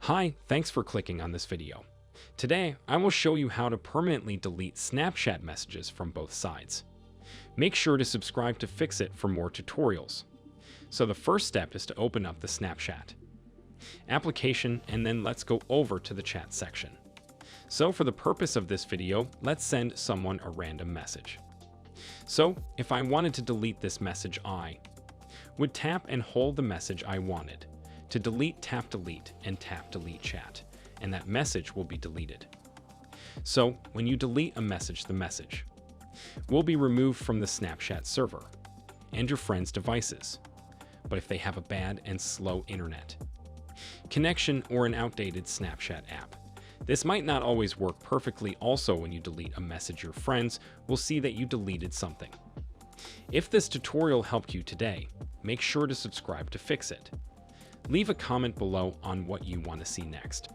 Hi, thanks for clicking on this video. Today, I will show you how to permanently delete Snapchat messages from both sides. Make sure to subscribe to fix it for more tutorials. So the first step is to open up the Snapchat application, and then let's go over to the chat section. So for the purpose of this video, let's send someone a random message. So if I wanted to delete this message, I would tap and hold the message I wanted. To delete, tap delete and tap delete chat, and that message will be deleted. So when you delete a message, the message will be removed from the Snapchat server and your friends' devices. But if they have a bad and slow internet connection or an outdated Snapchat app, this might not always work perfectly. Also, when you delete a message, your friends will see that you deleted something. If this tutorial helped you today, make sure to subscribe to fix it. Leave a comment below on what you want to see next.